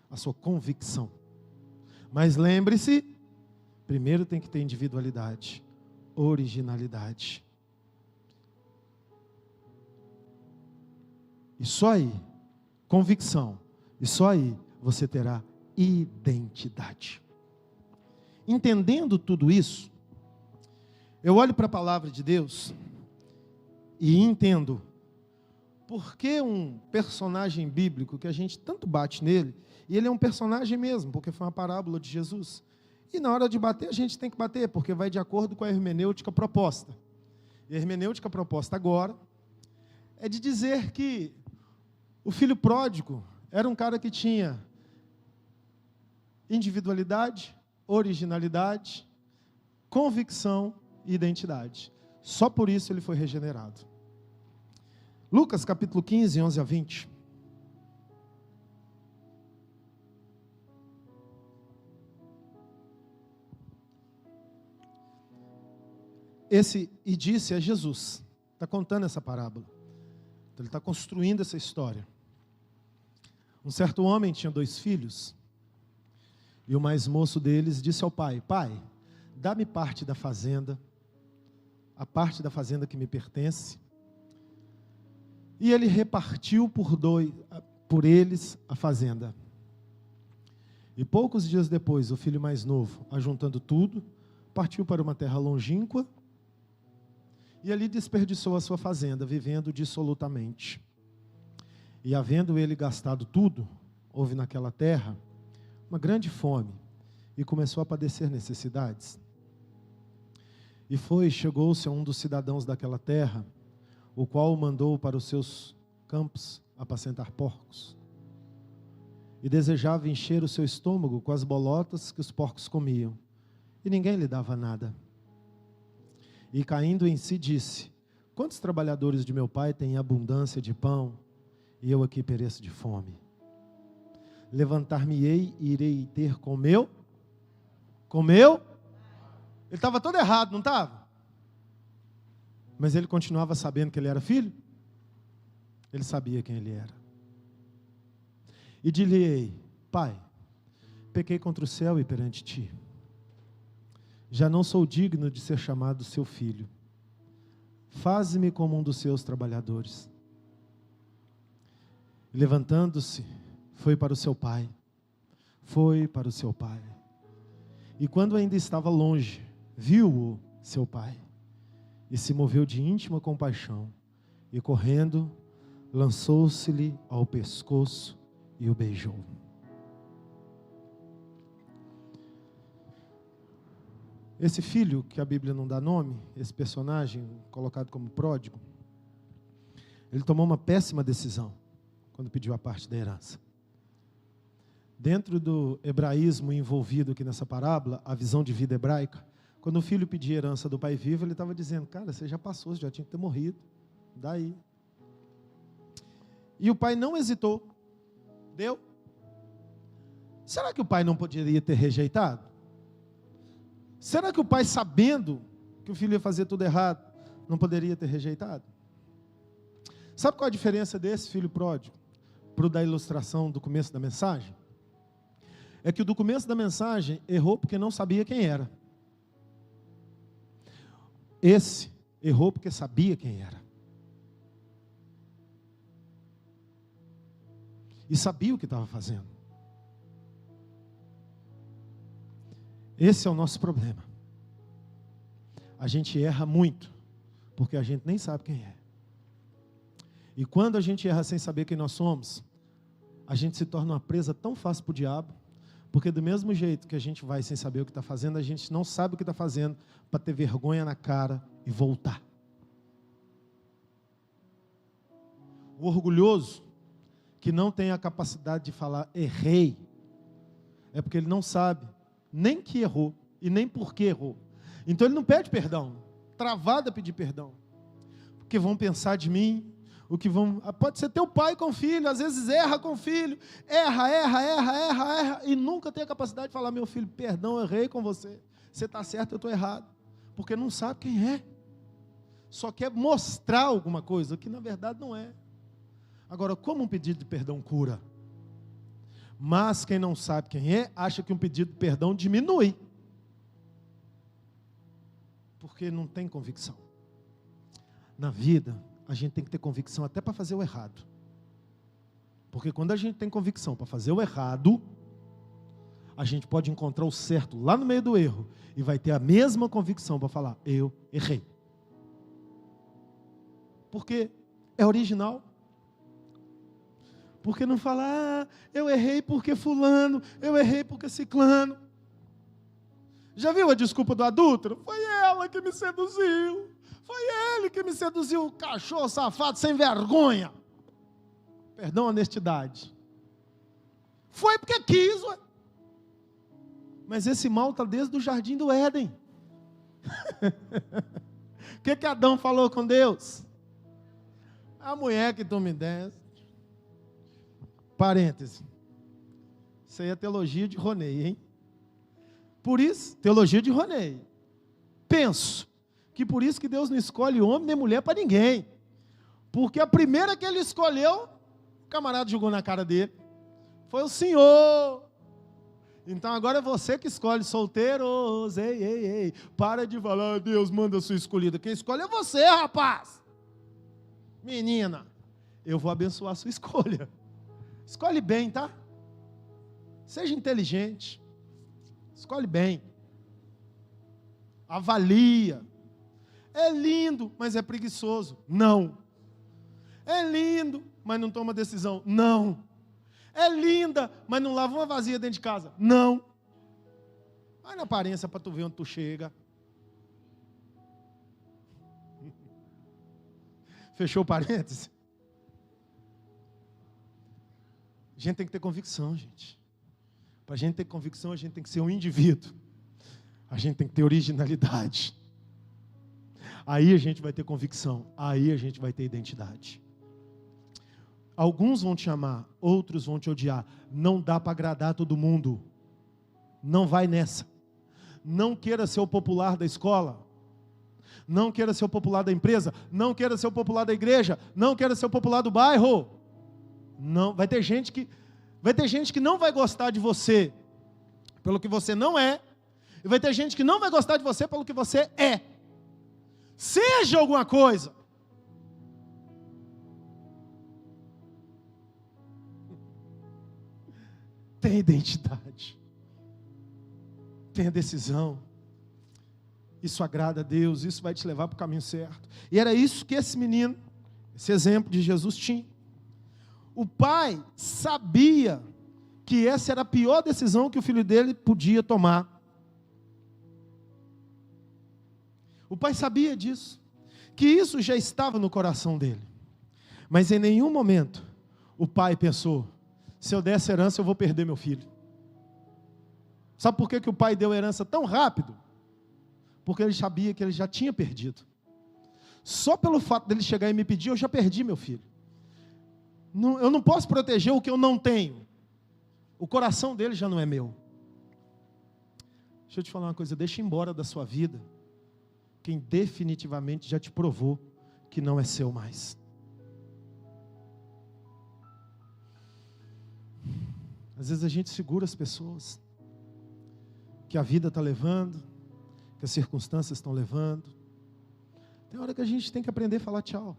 a sua convicção. Mas lembre-se, primeiro tem que ter individualidade, originalidade. E só aí, convicção, e só aí você terá identidade. Entendendo tudo isso, eu olho para a palavra de Deus e entendo por que um personagem bíblico que a gente tanto bate nele, e ele é um personagem mesmo, porque foi uma parábola de Jesus. E na hora de bater, a gente tem que bater, porque vai de acordo com a hermenêutica proposta. E a hermenêutica proposta agora é de dizer que o filho pródigo era um cara que tinha individualidade, originalidade, convicção e identidade. Só por isso ele foi regenerado. Lucas capítulo 15, 11 a 20. Esse "e disse" é Jesus. Está contando essa parábola. Então, ele está construindo essa história. Um certo homem tinha 2 filhos. E o mais moço deles disse ao pai: pai, dá-me parte da fazenda, a parte da fazenda que me pertence. E ele repartiu por eles a fazenda. E poucos dias depois, o filho mais novo, ajuntando tudo, partiu para uma terra longínqua e ali desperdiçou a sua fazenda, vivendo dissolutamente. E havendo ele gastado tudo, houve naquela terra uma grande fome, e começou a padecer necessidades. E chegou-se a um dos cidadãos daquela terra, o qual o mandou para os seus campos apacentar porcos. E desejava encher o seu estômago com as bolotas que os porcos comiam, e ninguém lhe dava nada. E caindo em si disse: quantos trabalhadores de meu pai têm abundância de pão, e eu aqui pereço de fome? Levantar-me-ei e irei ter com meu? Ele estava todo errado, não estava? Mas ele continuava sabendo que ele era filho? Ele sabia quem ele era. E dir-lhe-ei: pai, pequei contra o céu e perante ti. Já não sou digno de ser chamado seu filho. Faze-me como um dos seus trabalhadores. E levantando-se, foi para o seu pai. E quando ainda estava longe, viu-o seu pai. E se moveu de íntima compaixão. E correndo, lançou-se-lhe ao pescoço e o beijou. Esse filho, que a Bíblia não dá nome, esse personagem colocado como pródigo, ele tomou uma péssima decisão quando pediu a parte da herança. Dentro do hebraísmo envolvido aqui nessa parábola, a visão de vida hebraica, quando o filho pedia herança do pai vivo, ele estava dizendo: cara, você já passou, você já tinha que ter morrido, daí. E o pai não hesitou, deu. Será que o pai não poderia ter rejeitado? Será que o pai, sabendo que o filho ia fazer tudo errado, não poderia ter rejeitado? Sabe qual a diferença desse filho pródigo para o da ilustração do começo da mensagem? É que o do começo da mensagem errou porque não sabia quem era. Esse errou porque sabia quem era. E sabia o que estava fazendo. Esse é o nosso problema. A gente erra muito, porque a gente nem sabe quem é. E quando a gente erra sem saber quem nós somos, a gente se torna uma presa tão fácil para o diabo, porque do mesmo jeito que a gente vai sem saber o que está fazendo, a gente não sabe o que está fazendo para ter vergonha na cara e voltar. O orgulhoso, que não tem a capacidade de falar errei, é porque ele não sabe nem que errou e nem por que errou. Então ele não pede perdão, travado a pedir perdão, porque vão pensar de mim, o que vão, pode ser teu pai com o filho, às vezes erra com o filho, erra, e nunca tem a capacidade de falar, meu filho, perdão, eu errei com você, você está certo, eu estou errado, porque não sabe quem é, só quer mostrar alguma coisa, que na verdade não é. Agora, como um pedido de perdão cura? Mas quem não sabe quem é, acha que um pedido de perdão diminui, porque não tem convicção. Na vida, a gente tem que ter convicção até para fazer o errado. Porque quando a gente tem convicção para fazer o errado, a gente pode encontrar o certo lá no meio do erro e vai ter a mesma convicção para falar, eu errei. Porque é original. Porque não fala, eu errei porque fulano, eu errei porque ciclano. Já viu a desculpa do adúltero? Foi ela que me seduziu. Foi ele que me seduziu, cachorro safado, sem vergonha. Perdão, honestidade. Foi porque quis, ué. Mas esse mal está desde o jardim do Éden. O que Adão falou com Deus? A mulher que tu me deste. Parêntese. Isso aí é teologia de Ronei, hein? Por isso, teologia de Ronei. Penso que por isso que Deus não escolhe homem nem mulher para ninguém. Porque a primeira que ele escolheu, o camarada jogou na cara dele. Foi o Senhor. Então agora é você que escolhe, solteiros. Ei. Para de falar, Deus manda a sua escolhida. Quem escolhe é você, rapaz. Menina, eu vou abençoar a sua escolha. Escolhe bem, tá? Seja inteligente. Escolhe bem. Avalia. É lindo, mas é preguiçoso. Não. É lindo, mas não toma decisão. Não. É linda, mas não lava uma vasilha dentro de casa. Não. Vai na aparência para tu ver onde tu chega. Fechou o parênteses? A gente tem que ter convicção, gente. Para a gente ter convicção, a gente tem que ser um indivíduo. A gente tem que ter originalidade. Aí a gente vai ter convicção. Aí a gente vai ter identidade. Alguns vão te amar, outros vão te odiar. Não dá para agradar todo mundo. Não vai nessa. Não queira ser o popular da escola. Não queira ser o popular da empresa. Não queira ser o popular da igreja. Não queira ser o popular do bairro. Não, vai ter gente que não vai gostar de você pelo que você não é. E vai ter gente que não vai gostar de você pelo que você é. Seja alguma coisa. Tenha identidade. Tenha decisão. Isso agrada a Deus, isso vai te levar para o caminho certo. E era isso que esse menino, esse exemplo de Jesus tinha. O pai sabia que essa era a pior decisão que o filho dele podia tomar. O pai sabia disso, que isso já estava no coração dele. Mas em nenhum momento o pai pensou, se eu der essa herança eu vou perder meu filho. Sabe por que o pai deu a herança tão rápido? Porque ele sabia que ele já tinha perdido. Só pelo fato dele chegar e me pedir, eu já perdi meu filho. Eu não posso proteger o que eu não tenho. O coração dele já não é meu. Deixa eu te falar uma coisa, deixa embora da sua vida quem definitivamente já te provou que não é seu mais. Às vezes a gente segura as pessoas que a vida está levando, que as circunstâncias estão levando. Tem hora que a gente tem que aprender a falar tchau.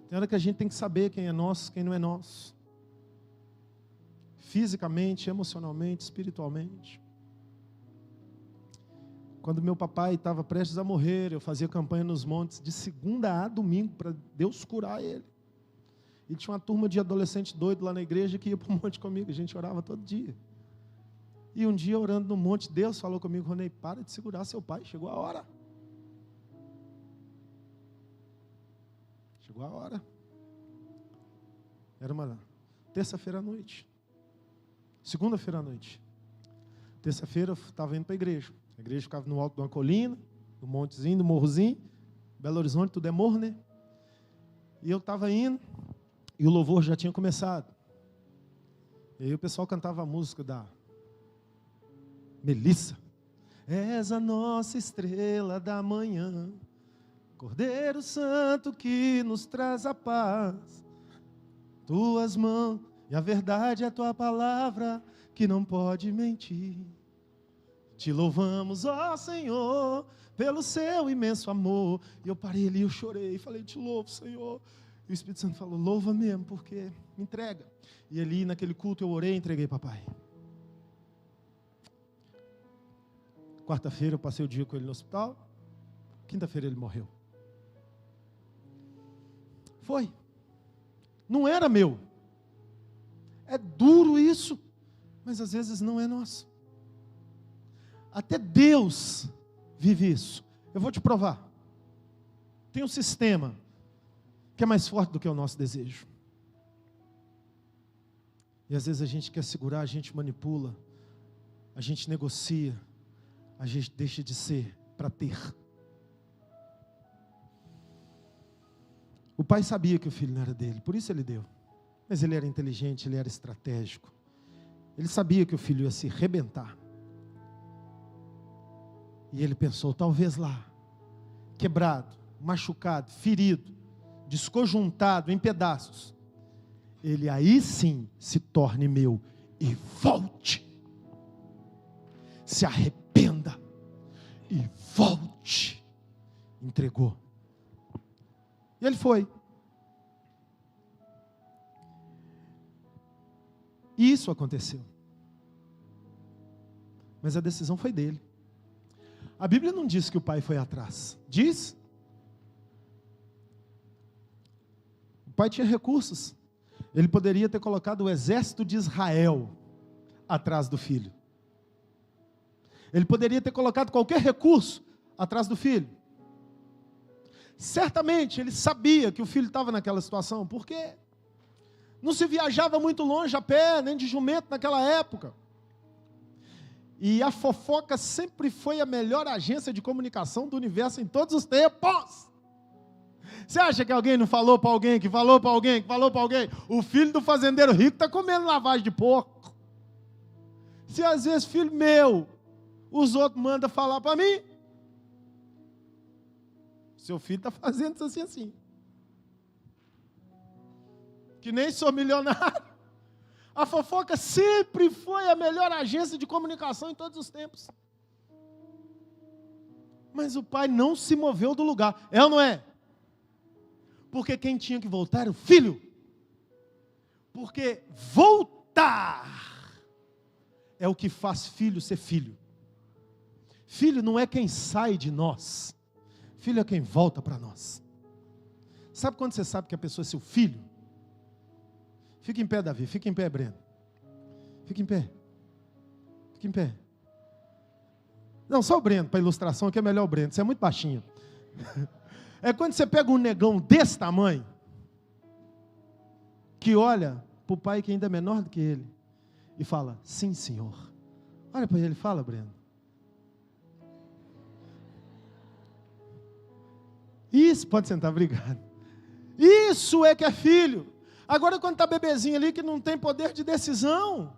Tem hora que a gente tem que saber quem é nosso, quem não é nosso. Fisicamente, emocionalmente, espiritualmente. Quando meu papai estava prestes a morrer, eu fazia campanha nos montes de segunda a domingo para Deus curar ele. E tinha uma turma de adolescente doido lá na igreja que ia para o monte comigo. A gente orava todo dia. E um dia, orando no monte, Deus falou comigo: Ronei, para de segurar seu pai, chegou a hora. Chegou a hora. Era uma terça-feira à noite. Segunda-feira à noite. Terça-feira eu estava indo para a igreja. A igreja ficava no alto de uma colina, no montezinho, no morrozinho. Belo Horizonte, tudo é morro, né? E eu estava indo, e o louvor já tinha começado. E aí o pessoal cantava a música da Melissa. És a nossa estrela da manhã, Cordeiro Santo que nos traz a paz. Tuas mãos e a verdade é tua palavra que não pode mentir. Te louvamos, ó Senhor, pelo seu imenso amor. E eu parei ali, eu chorei, falei: te louvo, Senhor. E o Espírito Santo falou: louva mesmo, porque me entrega. E ali naquele culto eu orei e entreguei papai. Quarta-feira eu passei o dia com ele no hospital. Quinta-feira ele morreu. Foi. Não era meu. É duro isso, mas às vezes não é nosso. Até Deus vive isso. Eu vou te provar. Tem um sistema que é mais forte do que o nosso desejo. E às vezes a gente quer segurar, a gente manipula, a gente negocia, a gente deixa de ser para ter. O pai sabia que o filho não era dele, por isso ele deu. Mas ele era inteligente, ele era estratégico. Ele sabia que o filho ia se rebentar. E ele pensou: talvez lá, quebrado, machucado, ferido, desconjuntado em pedaços, ele aí sim se torne meu e volte. Se arrependa e volte. Entregou. E ele foi. E isso aconteceu. Mas a decisão foi dele. A Bíblia não diz que o pai foi atrás. Diz? O pai tinha recursos. Ele poderia ter colocado o exército de Israel atrás do filho. Ele poderia ter colocado qualquer recurso atrás do filho. Certamente ele sabia que o filho estava naquela situação, porque não se viajava muito longe a pé, nem de jumento naquela época. E a fofoca sempre foi a melhor agência de comunicação do universo em todos os tempos. Você acha que alguém não falou para alguém, que falou para alguém, que falou para alguém? O filho do fazendeiro rico está comendo lavagem de porco. Se às vezes, filho meu, os outros mandam falar para mim, seu filho está fazendo isso assim. Que nem sou milionário. A fofoca sempre foi a melhor agência de comunicação em todos os tempos. Mas o pai não se moveu do lugar. É ou não é? Porque quem tinha que voltar era o filho. Porque voltar é o que faz filho ser filho. Filho não é quem sai de nós. Filho é quem volta para nós. Sabe quando você sabe que a pessoa é seu filho? Fica em pé, Davi. Fica em pé, Breno. Fica em pé. Fica em pé. Não, só o Breno, para ilustração, que é melhor o Breno. Você é muito baixinho. É quando você pega um negão desse tamanho, que olha para o pai que ainda é menor do que ele, e fala: sim, senhor. Olha para ele e fala: Breno. Isso, pode sentar, obrigado. Isso é que é filho. Agora, quando está bebezinho ali que não tem poder de decisão,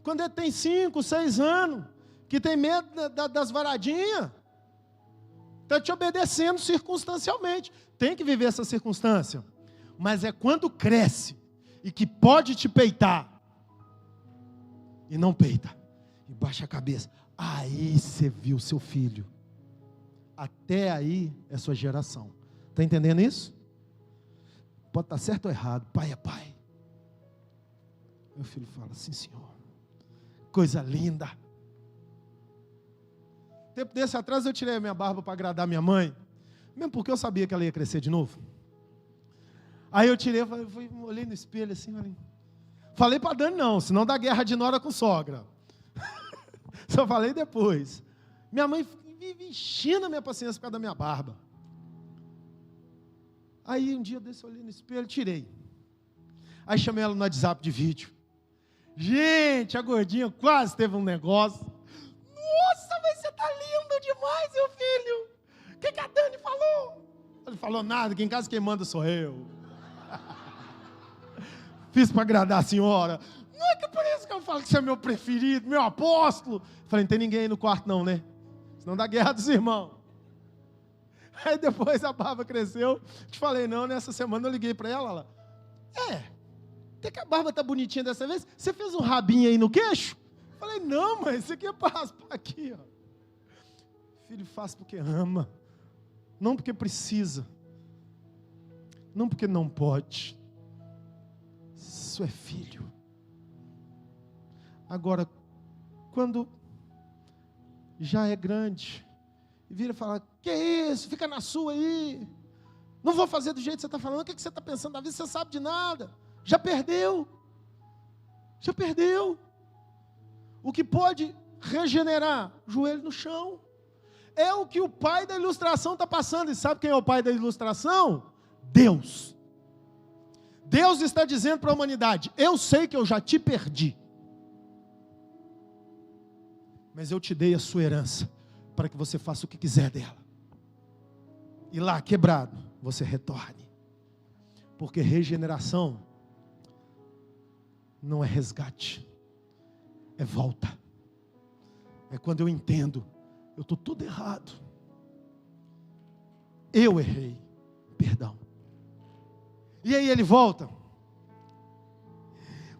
quando ele tem 5, 6 anos, que tem medo das varadinhas, está te obedecendo circunstancialmente. Tem que viver essa circunstância. Mas é quando cresce e que pode te peitar, e não peita, e baixa a cabeça, aí você viu seu filho. Até aí é sua geração. Está entendendo isso? Pode estar certo ou errado, pai é pai. Meu filho fala: sim, senhor. Coisa linda. Tempo desse atrás eu tirei a minha barba para agradar minha mãe, mesmo porque eu sabia que ela ia crescer de novo. Aí eu tirei, olhei no espelho assim, falei para Dani não, senão dá guerra de nora com sogra. Só falei depois. Minha mãe vive enchendo a minha paciência por causa da minha barba. Aí um dia desse eu olhei no espelho, tirei. Aí chamei ela no WhatsApp de vídeo. Gente, a gordinha quase teve um negócio. Nossa, mas você tá lindo demais, meu filho. O que a Dani falou? Ele falou nada, que em casa quem manda sou eu. Fiz para agradar a senhora. Não é que por isso que eu falo que você é meu preferido, meu apóstolo. Falei, não tem ninguém aí no quarto não, né? Senão dá guerra dos irmãos. Aí depois a barba cresceu. Te falei, não, nessa semana eu liguei para ela. Até que a barba tá bonitinha dessa vez. Você fez um rabinho aí no queixo? Falei, não, mas isso aqui é para raspar aqui, ó. Filho faz porque ama. Não porque precisa. Não porque não pode. Isso é filho. Agora, quando já é grande, e vira e fala, que isso, fica na sua aí, não vou fazer do jeito que você está falando, o que você está pensando da vida, você sabe de nada, já perdeu, o que pode regenerar, joelho no chão, é o que o pai da ilustração está passando, e sabe quem é o pai da ilustração? Deus. Deus está dizendo para a humanidade, eu sei que eu já te perdi, mas eu te dei a sua herança, para que você faça o que quiser dela, e lá quebrado, você retorne, porque regeneração, não é resgate, é volta, é quando eu entendo, eu estou tudo errado, eu errei, perdão, e aí ele volta,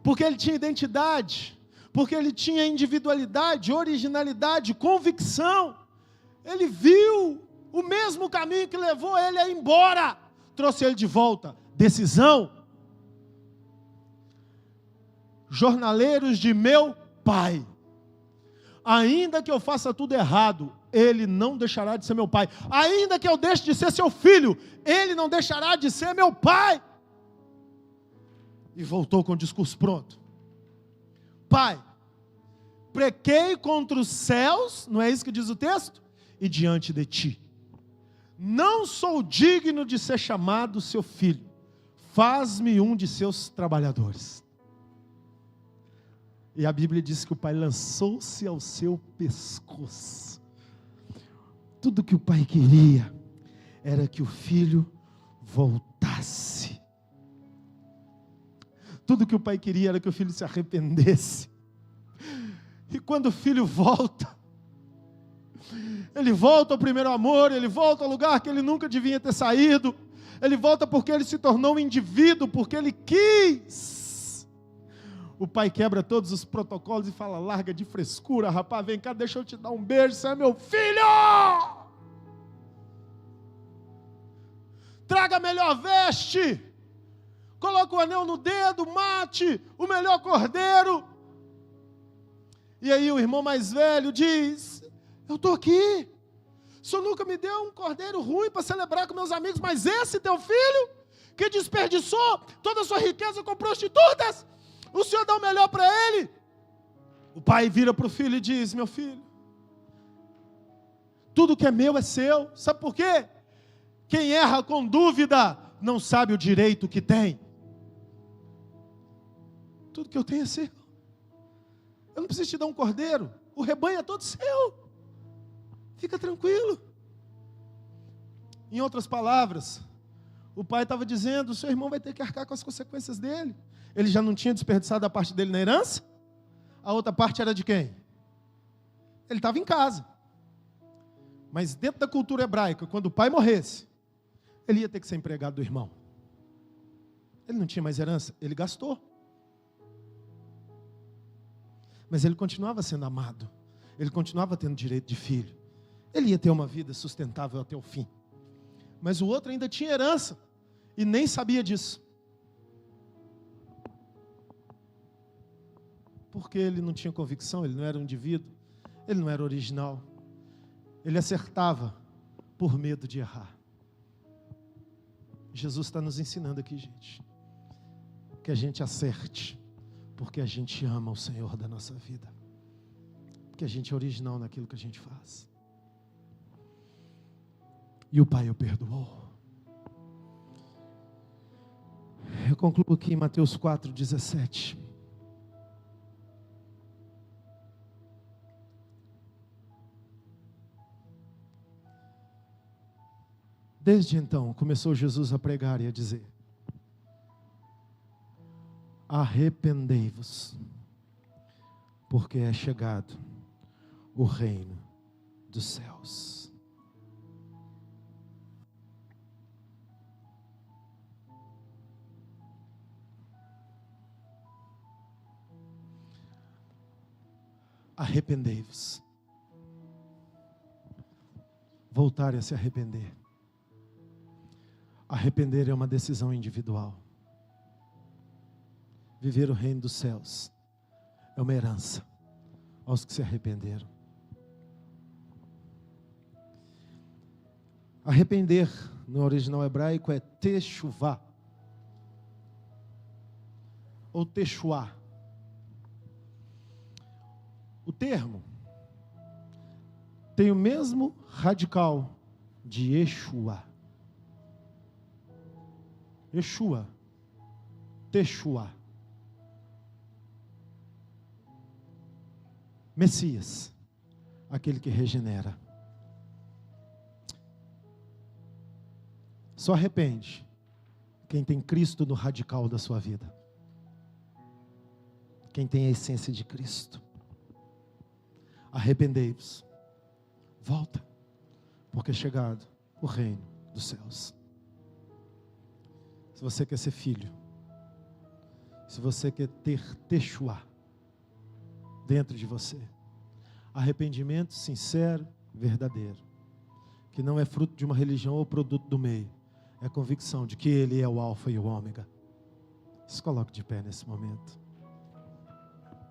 porque ele tinha identidade, porque ele tinha individualidade, originalidade, convicção, ele viu o mesmo caminho que levou ele a ir embora, trouxe ele de volta, decisão, jornaleiros de meu pai, ainda que eu faça tudo errado, ele não deixará de ser meu pai, ainda que eu deixe de ser seu filho, ele não deixará de ser meu pai, e voltou com o discurso pronto, pai, pequei contra os céus, não é isso que diz o texto? E diante de ti, não sou digno de ser chamado seu filho, faz-me um de seus trabalhadores. E a Bíblia diz que o pai lançou-se ao seu pescoço. Tudo que o pai queria, era que o filho voltasse. Tudo que o pai queria, era que o filho se arrependesse. E quando o filho volta, ele volta ao primeiro amor, ele volta ao lugar que ele nunca devia ter saído, ele volta porque ele se tornou um indivíduo, porque ele quis. O pai quebra todos os protocolos e fala, larga de frescura, rapaz, vem cá, deixa eu te dar um beijo, você é meu filho! Traga a melhor veste, coloca o anel no dedo, mate o melhor cordeiro. E aí o irmão mais velho diz, eu estou aqui, o senhor nunca me deu um cordeiro ruim para celebrar com meus amigos, mas esse teu filho, que desperdiçou toda a sua riqueza com prostitutas, o senhor dá o melhor para ele. O pai vira para o filho e diz, meu filho, tudo que é meu é seu, sabe por quê? Quem erra com dúvida, não sabe o direito que tem. Tudo que eu tenho é seu. Eu não preciso te dar um cordeiro, o rebanho é todo seu, fica tranquilo. Em outras palavras, o pai estava dizendo, o seu irmão vai ter que arcar com as consequências dele. Ele já não tinha desperdiçado a parte dele na herança? A outra parte era de quem? Ele estava em casa. Mas dentro da cultura hebraica, quando o pai morresse, ele ia ter que ser empregado do irmão. Ele não tinha mais herança, ele gastou. Mas ele continuava sendo amado, ele continuava tendo direito de filho, ele ia ter uma vida sustentável até o fim, mas o outro ainda tinha herança, e nem sabia disso, porque ele não tinha convicção, ele não era um indivíduo, ele não era original, ele acertava por medo de errar. Jesus está nos ensinando aqui, gente, que a gente acerte, porque a gente ama o Senhor da nossa vida, porque a gente é original naquilo que a gente faz. E o Pai o perdoou. Eu concluo aqui em Mateus 4:17. Desde então, começou Jesus a pregar e a dizer: arrependei-vos, porque é chegado o reino dos céus. Arrependei-vos. Voltar a se arrepender. Arrepender é uma decisão individual. Viver o reino dos céus é uma herança aos que se arrependeram. Arrepender no original hebraico é teshuvá ou teshuá. O termo tem o mesmo radical de Yeshua. Yeshua, Teshuá. Messias, aquele que regenera. Só arrepende quem tem Cristo no radical da sua vida. Quem tem a essência de Cristo. Arrependei-vos. Volta, porque é chegado o reino dos céus. Se você quer ser filho, se você quer ter Teshuá dentro de você, arrependimento sincero, verdadeiro, que não é fruto de uma religião ou produto do meio, é a convicção de que Ele é o alfa e o ômega. Se coloque de pé nesse momento.